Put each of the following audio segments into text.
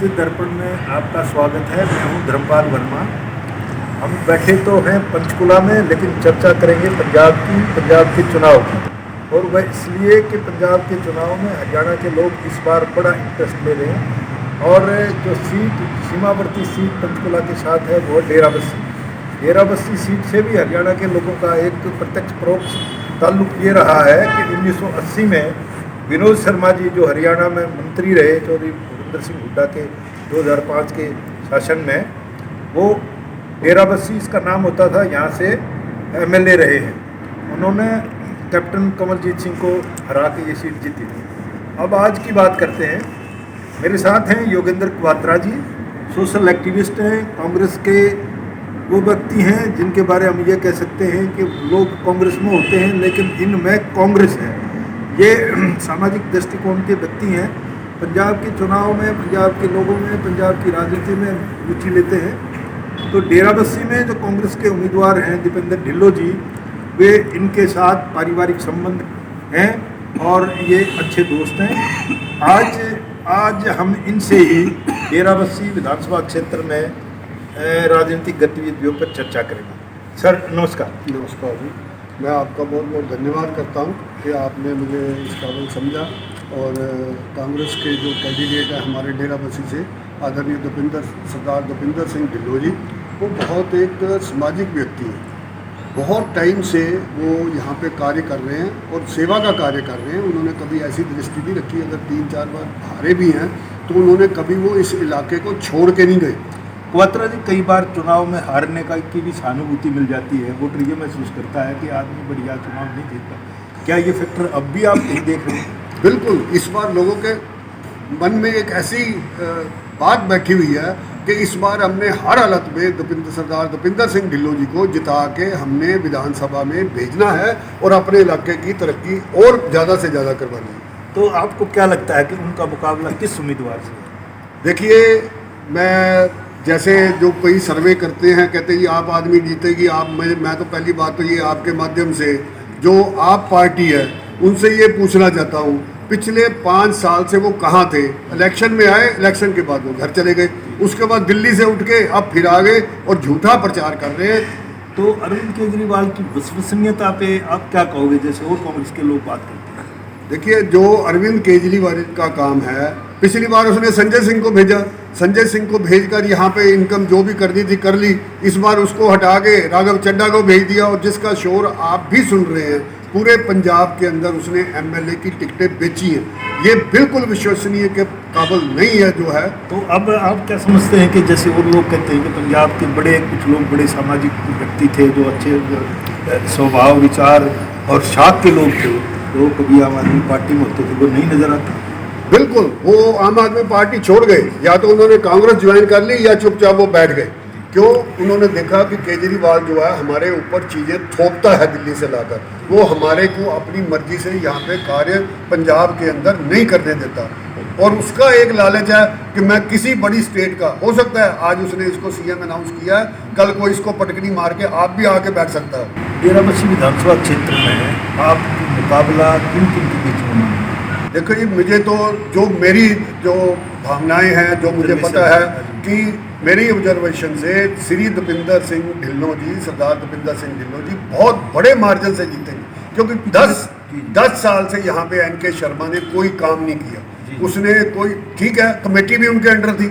विकसित दर्पण में आपका स्वागत है। मैं हूं धर्मपाल वर्मा। हम बैठे तो हैं पंचकुला में, लेकिन चर्चा करेंगे पंजाब के चुनाव की। और वह इसलिए कि पंजाब के चुनाव में हरियाणा के लोग इस बार बड़ा इंटरेस्ट ले रहे हैं। और जो सीमावर्ती सीट पंचकुला के साथ है वो डेराबस्सी सीट से भी हरियाणा के लोगों का एक प्रत्यक्ष परोक्ष ताल्लुक ये रहा है कि 1980 में विनोद शर्मा जी जो हरियाणा में मंत्री रहे चौधरी भूपेंद्र सिंह हुड्डा के 2005 के शासन में, वो डेराबस्सी इसका नाम होता था, यहाँ से एमएलए रहे हैं। उन्होंने कैप्टन कमलजीत सिंह को हरा के ये सीट जीती थी। अब आज की बात करते हैं। मेरे साथ हैं योगेंद्र क्वात्रा जी, सोशल एक्टिविस्ट हैं, कांग्रेस के वो व्यक्ति हैं जिनके बारे हम ये कह सकते हैं कि लोग कांग्रेस में होते हैं लेकिन इनमें कांग्रेस है। ये सामाजिक दृष्टिकोण के व्यक्ति हैं। पंजाब के चुनाव में, पंजाब के लोगों में, पंजाब की राजनीति में रुचि लेते हैं। तो डेराबस्सी में जो कांग्रेस के उम्मीदवार हैं दीपेंद्र ढिल्लों जी, वे इनके साथ पारिवारिक संबंध हैं और ये अच्छे दोस्त हैं। आज हम इनसे ही डेराबस्सी विधानसभा क्षेत्र में राजनीतिक गतिविधियों पर चर्चा करेंगे। सर नमस्कार। नमस्कार जी, मैं आपका बहुत बहुत धन्यवाद करता हूं कि आपने मुझे इस काबिल समझा। और कांग्रेस के जो कैंडिडेट है हमारे डेराबस्सी से, आदरणीय सरदार दीपेंद्र सिंह ढिल्लों जी, वो बहुत एक सामाजिक व्यक्ति हैं। बहुत टाइम से वो यहाँ पे कार्य कर रहे हैं और सेवा का कार्य कर रहे हैं। उन्होंने कभी ऐसी दृष्टि नहीं रखी, अगर 3-4 बार हारे भी हैं तो उन्होंने कभी वो इस इलाके को छोड़ के नहीं गए। क्वात्रा जी, कई बार चुनाव में हारने की भी सहानुभूति मिल जाती है। वोटर ये महसूस करता है कि आदमी बढ़िया चुनाव नहीं जीतता। क्या ये फैक्टर अब भी आप नहीं देख रहे हैं? बिल्कुल, इस बार लोगों के मन में एक ऐसी बात बैठी हुई है कि इस बार हमने हर हालत में सरदार दीपेंद्र सिंह ढिल्लों जी को जिता के हमने विधानसभा में भेजना है और अपने इलाके की तरक्की और ज़्यादा से ज़्यादा करवानी है। तो आपको क्या लगता है कि उनका मुकाबला किस उम्मीदवार से है? देखिए, मैं जैसे जो कोई सर्वे करते हैं, कहते हैं ये आप आदमी जीतेगी, मैं तो पहली बात तो ये आपके माध्यम से जो आप पार्टी है उनसे ये पूछना चाहता हूँ, पिछले 5 साल से वो कहाँ थे? इलेक्शन में आए, इलेक्शन के बाद वो घर चले गए, उसके बाद दिल्ली से उठ के अब फिर आ गए और झूठा प्रचार कर रहे हैं। तो अरविंद केजरीवाल की विश्वसनीयता पे आप क्या कहोगे, जैसे और कांग्रेस के लोग बात करते हैं? देखिए, जो अरविंद केजरीवाल का काम है, पिछली बार उसने संजय सिंह को भेजा, संजय सिंह को भेजकर यहाँ पे इनकम जो भी करनी थी कर ली। इस बार उसको हटा के राघव चड्ढा को भेज दिया और जिसका शोर आप भी सुन रहे हैं, पूरे पंजाब के अंदर उसने एमएलए की टिकटें बेची हैं। ये बिल्कुल विश्वसनीय के काबिल नहीं है जो है। तो अब आप क्या समझते हैं कि जैसे और लोग कहते हैं कि पंजाब के कुछ लोग बड़े सामाजिक व्यक्ति थे, जो अच्छे स्वभाव, विचार और शाख के लोग थे, वो कभी आम आदमी पार्टी में होते थे, वो नहीं नजर आते? बिल्कुल, वो आम आदमी पार्टी छोड़ गए, या तो उन्होंने कांग्रेस ज्वाइन कर ली या चुपचाप वो बैठ गए। क्यों? उन्होंने देखा कि केजरीवाल जो है हमारे ऊपर चीज़ें थोपता है दिल्ली से लाकर, वो हमारे को अपनी मर्जी से यहाँ पे कार्य पंजाब के अंदर नहीं करने देता। और उसका एक लालच है कि मैं किसी बड़ी स्टेट का, हो सकता है आज उसने इसको सीएम अनाउंस किया है, कल को इसको पटकनी मार के आप भी आके बैठ सकता है। डेराबस्सी विधानसभा क्षेत्र में आप मुकाबला किन के बीच में? देखो जी, मुझे तो जो मेरी जो भावनाएं हैं, जो मुझे पता है कि मेरी ऑब्जर्वेशन से श्री दीपेंद्र सिंह ढिल्लों जी, सरदार दीपेंद्र सिंह ढिल्लों जी बहुत बड़े मार्जिन से जीतेंगे। क्योंकि 10 साल से यहाँ पे एनके शर्मा ने कोई काम नहीं किया। उसने कोई, ठीक है, कमेटी भी उनके अंडर थी,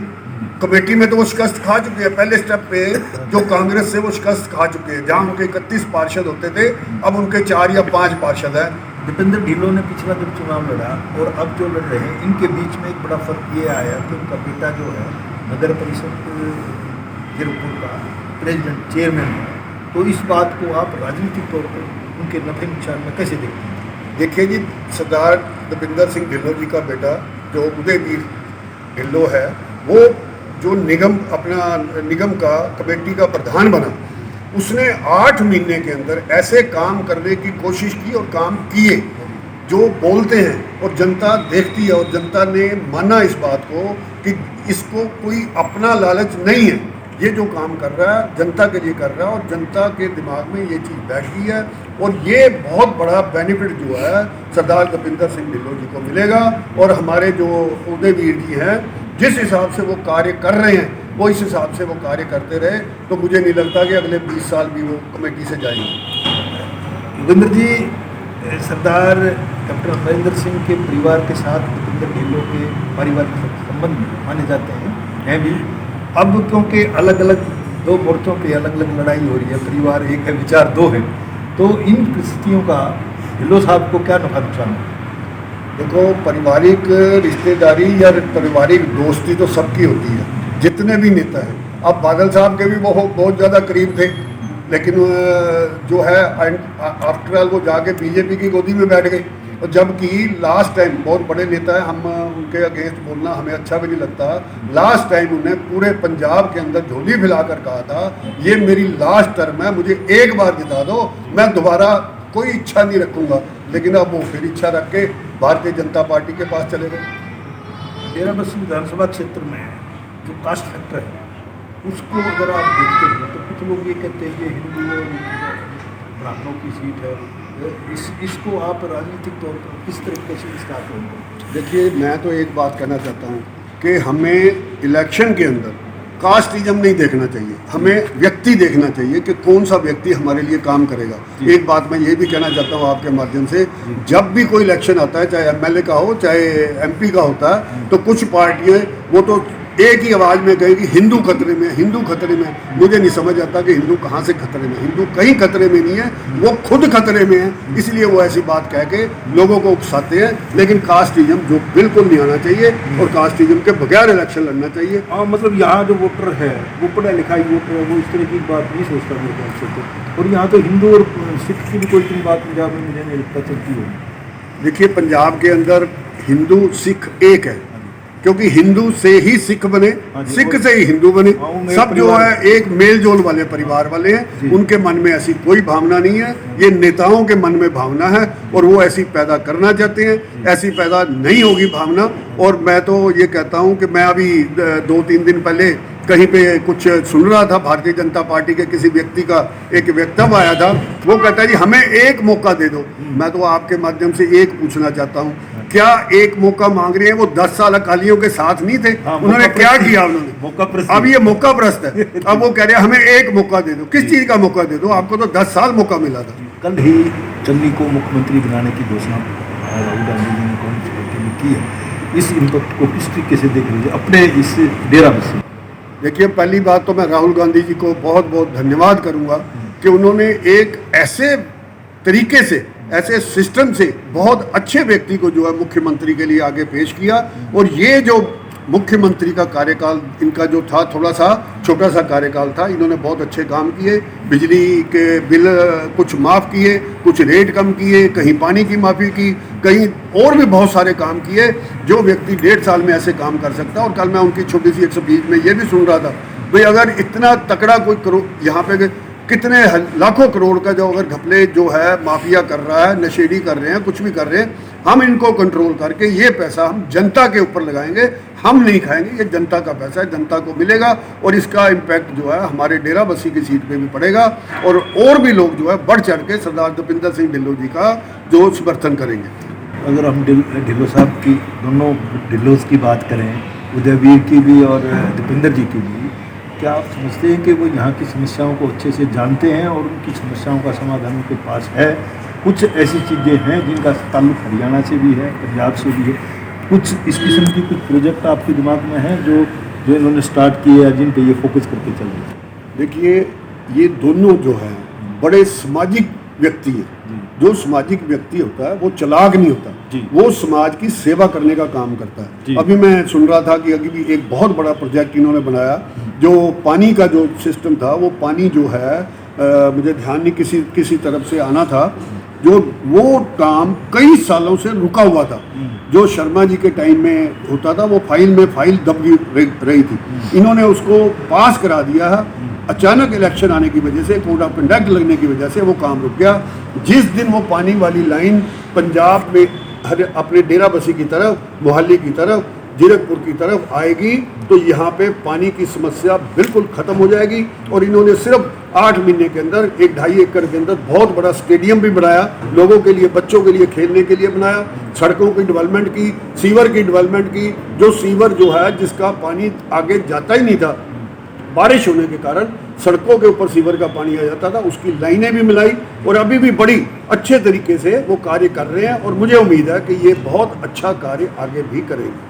कमेटी में तो वो शिकस्त खा चुके हैं। पहले स्टेप पे जो कांग्रेस से वो शिकस्त खा चुके हैं, जहाँ उनके 31 पार्षद होते थे, अब उनके 4 या 5 पार्षद हैं। दीपेंद्र ढिल्लों ने पिछला जब चुनाव लड़ा और अब जो लड़ रहे हैं, इनके बीच में एक बड़ा फर्क ये आया कि उनका बेटा जो है नगर परिषद गिरपुर का प्रेसिडेंट, चेयरमैन है। तो इस बात को आप राजनीतिक तौर पर उनके नफे नुकसान में कैसे देखते हैं? देखिए जी, सरदार दीपेंद्र सिंह ढिल्लों जी का बेटा जो उदयवीर ढिल्लों है, वो जो निगम का कमेटी का प्रधान बना, उसने 8 महीने के अंदर ऐसे काम करने की कोशिश की और काम किए जो बोलते हैं और जनता देखती है। और जनता ने माना इस बात को कि इसको कोई अपना लालच नहीं है, ये जो काम कर रहा है जनता के लिए कर रहा है और जनता के दिमाग में ये चीज़ बैठ गई है। और ये बहुत बड़ा बेनिफिट जो है सरदार दीपेंद्र सिंह ढिल्लों जी को मिलेगा। और हमारे जो उदयवीर जी हैं, जिस हिसाब से वो कार्य कर रहे हैं वो इस हिसाब से वो कार्य करते रहे तो मुझे नहीं लगता कि अगले 20 साल भी वो कमेटी से जाएंगे। योगेंद्र जी, सरदार कैप्टन अमरिंदर सिंह के परिवार के साथ दीपेंद्र ढिल्लों के पारिवारिक संबंध माने जाते हैं भी। अब क्योंकि अलग अलग दो मोर्चों पे अलग अलग लड़ाई हो रही है, परिवार एक है, विचार दो है, तो इन परिस्थितियों का ढिल्लों साहब को क्या नफा नुकसान है? देखो, पारिवारिक रिश्तेदारी या पारिवारिक दोस्ती तो सबकी होती है, जितने भी नेता हैं। अब बादल साहब के भी बहुत ज़्यादा करीब थे, लेकिन जो है आफ्टर ऑल वो जाके बीजेपी की गोदी में बैठ गए। और जबकि लास्ट टाइम बहुत बड़े नेता हैं, हम उनके अगेंस्ट बोलना हमें अच्छा भी नहीं लगता, लास्ट टाइम उन्हें पूरे पंजाब के अंदर झोली फैलाकर कहा था ये मेरी लास्ट टर्म है, मुझे एक बार जिता दो, मैं दोबारा कोई इच्छा नहीं रखूँगा। लेकिन अब वो फिर इच्छा रख के भारतीय जनता पार्टी के पास चले गए। डेराबस्सी विधानसभा क्षेत्र में जो कास्ट फैक्टर है उसको अगर आप देखते हैं तो कुछ लोग ये कहते हैं कि हिंदू और ब्राह्मणों की सीट है, इसको आप राजनीतिक तौर पर किस तरीके से इसका करेंगे? देखिए, मैं तो एक बात कहना चाहता हूँ कि हमें इलेक्शन के अंदर कास्टिज्म नहीं देखना चाहिए, हमें व्यक्ति देखना चाहिए कि कौन सा व्यक्ति हमारे लिए काम करेगा। एक बात मैं ये भी कहना चाहता हूँ आपके माध्यम से, जब भी कोई इलेक्शन आता है, चाहे एमएलए का हो चाहे एमपी का होता है, तो कुछ पार्टियाँ वो तो एक ही आवाज़ में कहेगी हिंदू खतरे में, हिंदू खतरे में। मुझे नहीं समझ आता कि हिंदू कहाँ से खतरे में, हिंदू कहीं खतरे में नहीं है, वो खुद खतरे में है, इसलिए वो ऐसी बात कह के लोगों को उकसाते हैं। लेकिन कास्टिज्म जो बिल्कुल नहीं आना चाहिए और कास्टिज्म के बगैर इलेक्शन लड़ना चाहिए। हाँ, मतलब यहाँ जो वोटर है वो पढ़ा लिखा वोटर है, वो इस तरह की बात नहीं सोचता मेरे ख्याल से तो। और यहाँ तो हिंदू और सिख की भी कोई इतनी बात पंजाब में मुझे नहीं लगता चलती होगी। देखिए, पंजाब के अंदर हिंदू सिख एक है, क्योंकि हिंदू से ही सिख बने, सिख से ही हिंदू बने, सब जो है एक मेल जोल वाले परिवार वाले हैं। उनके मन में ऐसी कोई भावना नहीं है, ये नेताओं के मन में भावना है और वो ऐसी पैदा करना चाहते हैं, ऐसी पैदा नहीं होगी भावना। और मैं तो ये कहता हूँ कि मैं अभी 2-3 दिन पहले कहीं पे कुछ सुन रहा था, भारतीय जनता पार्टी के किसी व्यक्ति का एक वक्तव्य आया था, वो कहता है जी हमें एक मौका दे दो। मैं तो आपके माध्यम से एक पूछना चाहता हूँ, क्या एक मौका मांग रहे हैं? वो 10 साल अकालियों के साथ नहीं थे? उन्होंने क्या किया? उन्होंने अब ये मौका प्रस्त है, अब वो कह रहे हैं हमें एक मौका दे दो। किस चीज़ का मौका दे दो? आपको तो 10 साल मौका मिला था। कल ही चन्नी को मुख्यमंत्री बनाने की घोषणा राहुल गांधी जी ने कांग्रेस पार्टी ने की है, इस इम्पैक्ट को किस तरीके से देख लीजिए अपने इस डेराबस्सी? देखिए, पहली बात तो मैं राहुल गांधी जी को बहुत बहुत धन्यवाद करूंगा कि उन्होंने एक ऐसे तरीके से, ऐसे सिस्टम से बहुत अच्छे व्यक्ति को जो है मुख्यमंत्री के लिए आगे पेश किया। और ये जो मुख्यमंत्री का कार्यकाल इनका जो था, थोड़ा सा छोटा सा कार्यकाल था, इन्होंने बहुत अच्छे काम किए। बिजली के बिल कुछ माफ़ किए, कुछ रेट कम किए, कहीं पानी की माफ़ी की, कहीं और भी बहुत सारे काम किए जो व्यक्ति 1.5 साल में ऐसे काम कर सकता है। और कल मैं उनकी छोटी सी 120 में ये भी सुन रहा था, भाई अगर इतना तकड़ा कोई यहाँ पे कितने लाखों करोड़ का जो अगर घपले जो है माफिया कर रहा है, नशेड़ी कर रहे हैं, कुछ भी कर रहे हैं, हम इनको कंट्रोल करके ये पैसा हम जनता के ऊपर लगाएंगे, हम नहीं खाएंगे, ये जनता का पैसा है, जनता को मिलेगा और इसका इम्पैक्ट जो है हमारे डेराबस्सी की सीट पे भी पड़ेगा। और भी लोग जो है बढ़ चढ़ के सरदार दीपेंद्र सिंह ढिल्लों जी का जो समर्थन करेंगे। अगर हम ढिल्लों साहब की, दोनों ढिल्लों की बात करें, उदयवीर की भी और दीपेंद्र जी की भी, क्या आप समझते हैं कि वो यहाँ की समस्याओं को अच्छे से जानते हैं और उनकी समस्याओं का समाधान उनके पास है? कुछ ऐसी चीज़ें हैं जिनका ताल्लुक हरियाणा से भी है, पंजाब से भी है, कुछ इस किस्म की कुछ प्रोजेक्ट आपके दिमाग में हैं जो इन्होंने स्टार्ट किए हैं, जिन पे ये फोकस करके चल रहे हैं? देखिए, ये दोनों जो हैं बड़े सामाजिक व्यक्ति हैं। जो सामाजिक व्यक्ति होता है वो चालाक नहीं होता, वो समाज की सेवा करने का काम करता है। अभी मैं सुन रहा था कि अभी भी एक बहुत बड़ा प्रोजेक्ट इन्होंने बनाया, जो पानी का जो सिस्टम था, वो पानी जो है मुझे ध्यान नहीं किसी तरफ से आना था, जो वो काम कई सालों से रुका हुआ था। जो शर्मा जी के टाइम में होता था, वो फाइल दब रही थी, इन्होंने उसको पास करा दिया है। अचानक इलेक्शन आने की वजह से, कोड ऑफ कंडक्ट लगने की वजह से वो काम रुक गया। जिस दिन वो पानी वाली लाइन पंजाब में अपने डेराबस्सी की तरफ, मोहाली की तरफ जीरकपुर की तरफ आएगी तो यहाँ पे पानी की समस्या बिल्कुल ख़त्म हो जाएगी। और इन्होंने सिर्फ 8 महीने के अंदर 1-2.5 एकड़ के अंदर बहुत बड़ा स्टेडियम भी बनाया, लोगों के लिए, बच्चों के लिए खेलने के लिए बनाया, सड़कों की डेवलपमेंट की, सीवर की डेवलपमेंट की। जो सीवर जो है जिसका पानी आगे जाता ही नहीं था, बारिश होने के कारण सड़कों के ऊपर सीवर का पानी आ जाता था, उसकी लाइनें भी मिलाई और अभी भी बड़ी अच्छे तरीके से वो कार्य कर रहे हैं। और मुझे उम्मीद है कि ये बहुत अच्छा कार्य आगे भी करेंगे।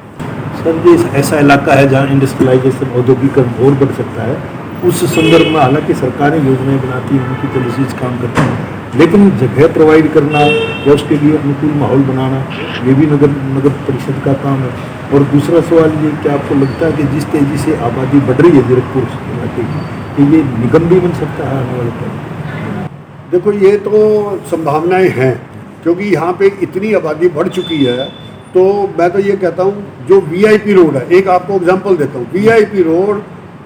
सर, ये ऐसा इलाका है जहाँ इंडस्ट्रियलाइजेशन, औद्योगिकरण और बढ़ सकता है। उस संदर्भ में हालांकि सरकारें योजनाएं बनाती हैं, उनकी पॉलिसीज काम करती हैं, लेकिन जगह प्रोवाइड करना या उसके लिए अनुकूल माहौल बनाना, ये भी नगर परिषद का काम है। और दूसरा सवाल ये, क्या आपको लगता है कि जिस तेज़ी से आबादी बढ़ रही है जीरकपुर इलाके की, कि ये निगम भी बन सकता है आने वाले टाइम? देखो, ये तो संभावनाएं हैं, क्योंकि यहाँ पे इतनी आबादी बढ़ चुकी है। तो मैं तो ये कहता हूँ, जो वीआईपी रोड है, एक आपको एग्जांपल देता हूँ, VIP road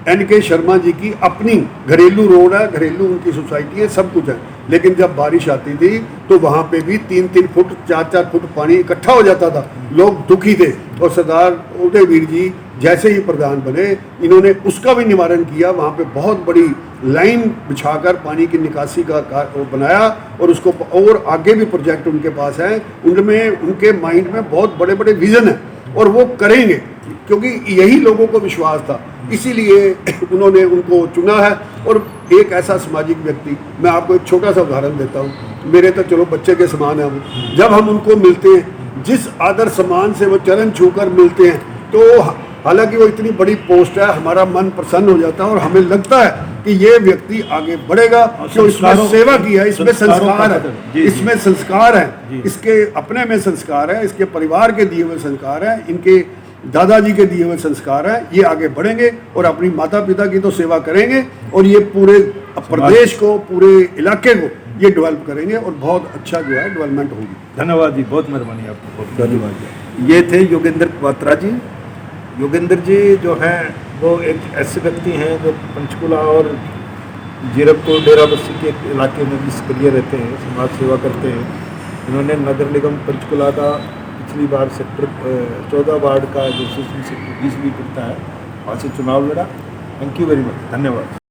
N K Sharma ji की अपनी घरेलू रोड है, घरेलू उनकी सोसाइटी है, सब कुछ है। लेकिन जब बारिश आती थी तो वहाँ पे भी 3-3 फुट 4-4 फुट पानी इकट्ठा हो जाता था, लोग दुखी थे। और सरदार उदयवीर जी जैसे ही प्रधान बने, इन्होंने उसका भी निवारण किया, वहाँ पे बहुत बड़ी लाइन बिछाकर पानी की निकासी का बनाया। और उसको और आगे भी प्रोजेक्ट उनके पास हैं, उनमें उनके माइंड में बहुत बड़े बड़े विज़न हैं और वो करेंगे, क्योंकि यही लोगों को विश्वास था, इसीलिए उन्होंने उनको चुना है। और एक ऐसा सामाजिक व्यक्ति, मैं आपको एक छोटा सा उदाहरण देता हूँ, मेरे तो चलो बच्चे के समान है वो, जब हम उनको मिलते हैं, जिस आदर सम्मान से वो चरण छूकर मिलते हैं, तो हालांकि वो इतनी बड़ी पोस्ट है, हमारा मन प्रसन्न हो जाता है और हमें लगता है कि ये व्यक्ति आगे बढ़ेगा, क्यों इसमें सेवा की है, इसमें संस्कार है, इसमें संस्कार है, इसके अपने में संस्कार है, इसके परिवार के दिए हुए संस्कार हैं, इनके दादाजी के दिए हुए संस्कार हैं। ये आगे बढ़ेंगे और अपनी माता पिता की तो सेवा करेंगे और ये पूरे प्रदेश को, पूरे इलाके को ये डेवलप करेंगे और बहुत अच्छा जो है डेवलपमेंट होगी। धन्यवाद जी, बहुत मेहरबानी आपको, बहुत धन्यवाद। ये थे योगेंद्र क्वात्रा जी। योगेंद्र जी जो हैं वो एक ऐसे व्यक्ति हैं जो पंचकुला और जीरकपुर डेरा बस्सी के इलाके में भी सक्रिय रहते हैं, समाज सेवा करते हैं। इन्होंने नगर निगम पंचकुला का पिछली बार सेक्टर 14 वार्ड का जो सेक्टर 20 भी पड़ता है, वहाँ से चुनाव लड़ा। थैंक यू वेरी मच, धन्यवाद।